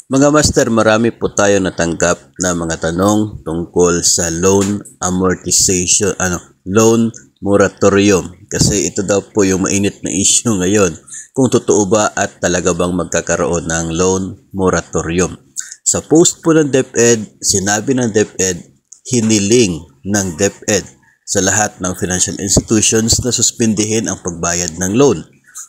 Mga master, marami po tayo natanggap na mga tanong tungkol sa loan amortization, loan moratorium. Kasi ito daw po yung mainit na issue ngayon. Kung totoo ba at talaga bang magkakaroon ng loan moratorium. Sa post po ng DepEd, sinabi ng DepEd, hiniling ng DepEd sa lahat ng financial institutions na suspindihin ang pagbayad ng loan.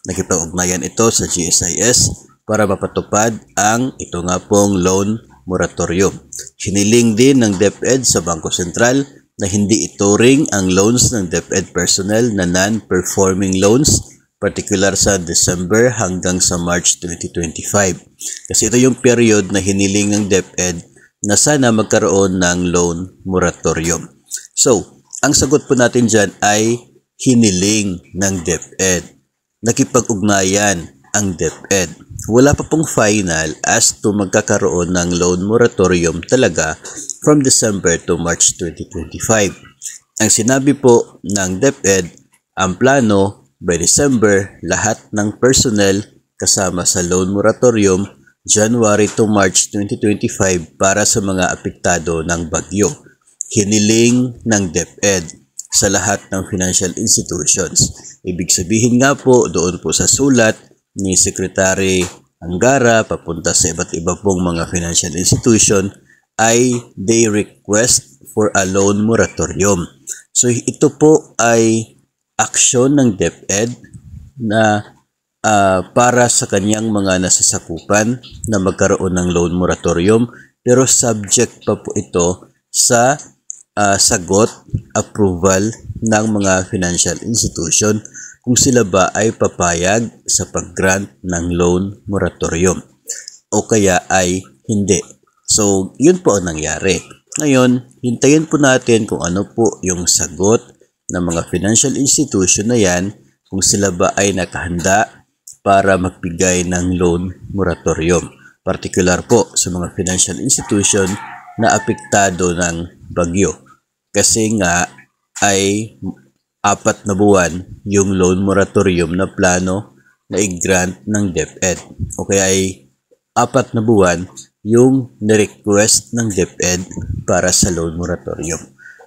Nakipag-ugnayan ito sa GSIS para mapatupad ang ito nga pong loan moratorium. Hiniling din ng DepEd sa Bangko Sentral na hindi ituring ang loans ng DepEd personnel na non-performing loans, particular sa December hanggang sa March 2025. Kasi ito yung period na hiniling ng DepEd na sana magkaroon ng loan moratorium. So, ang sagot po natin dyan ay hiniling ng DepEd. Nakipag-ugnayan ang DepEd. Wala pa pong final as to magkakaroon ng loan moratorium talaga from December to March 2025. Ang sinabi po ng DepEd, ang plano by December, lahat ng personnel kasama sa loan moratorium January to March 2025 para sa mga apektado ng bagyo. Hiniling ng DepEd sa lahat ng financial institutions. Ibig sabihin nga po doon po sa sulat ni Secretary Angara papunta sa iba't iba pong mga financial institution ay they request for a loan moratorium. So ito po ay aksyon ng DepEd na para sa kanyang mga nasasakupan na magkaroon ng loan moratorium, pero subject pa po ito sa sagot, approval ng mga financial institution kung sila ba ay papayag sa pag-grant ng loan moratorium o kaya ay hindi. So, yun po ang nangyari. Ngayon, hintayin po natin kung ano po yung sagot ng mga financial institution na yan, kung sila ba ay nakahanda para magbigay ng loan moratorium. Particular po sa mga financial institution na apektado ng bagyo. Kasi nga ay 4 na buwan yung loan moratorium na plano na i-grant ng DepEd. O kaya ay 4 na buwan yung nirequest ng DepEd para sa loan moratorium.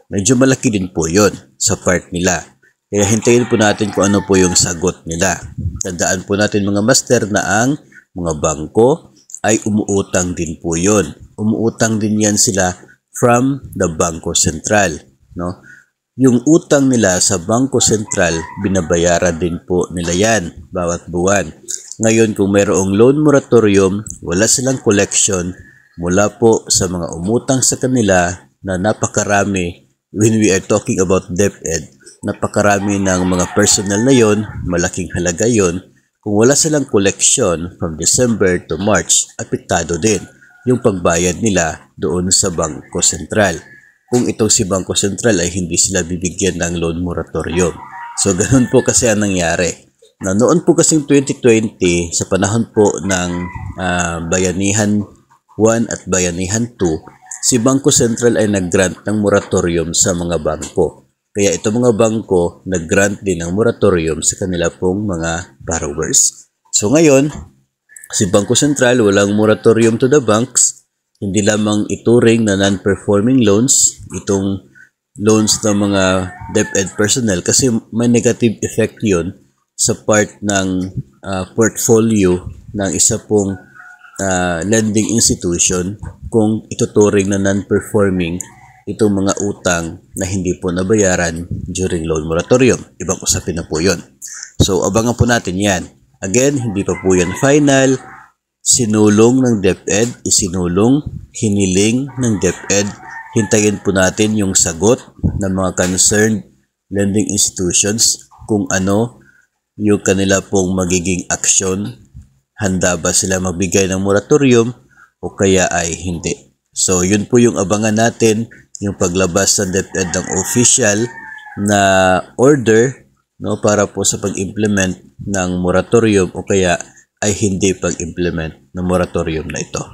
Medyo malaki din po yun sa part nila. Kaya hintayin po natin kung ano po yung sagot nila. Tandaan po natin mga master na ang mga bangko ay umuutang din po yun. Umuutang din yan sila from the Bangko Sentral, no? Yung utang nila sa Bangko Sentral, binabayaran din po nila yan bawat buwan. Ngayon, kung mayroong loan moratorium, wala silang collection mula po sa mga umutang sa kanila na napakarami. When we are talking about DepEd, napakarami ng mga personnel na yon, malaking halaga yon. Kung wala silang collection from December to March, apektado din yung pagbayad nila doon sa Bangko Sentral. Kung itong si Bangko Sentral ay hindi sila bibigyan ng loan moratorium. So, ganun po kasi ang nangyari. Na noon po kasing 2020, sa panahon po ng Bayanihan 1 at Bayanihan 2, si Bangko Sentral ay nag-grant ng moratorium sa mga bangko. Kaya itong mga bangko, nag-grant din ng moratorium sa kanila pong mga borrowers. So, ngayon, si Bangko Sentral walang moratorium to the banks, hindi lamang ituring na non-performing loans, itong loans ng mga DepEd personnel kasi may negative effect yun sa part ng portfolio ng isa pong lending institution kung ituturing na non-performing itong mga utang na hindi po nabayaran during loan moratorium. Ibang usapin na po yun. So, abangan po natin yan. Again, hindi pa po yan final. Sinulong ng DepEd, isinulong, hiniling ng DepEd. Hintayin po natin yung sagot ng mga concerned lending institutions kung ano yung kanila pong magiging aksyon. Handa ba sila magbigay ng moratorium o kaya ay hindi. So, yun po yung abangan natin, yung paglabas ng DepEd ng official na order, no, para po sa pag-implement ng moratorium o kaya ay hindi pag-implement ng moratorium na ito.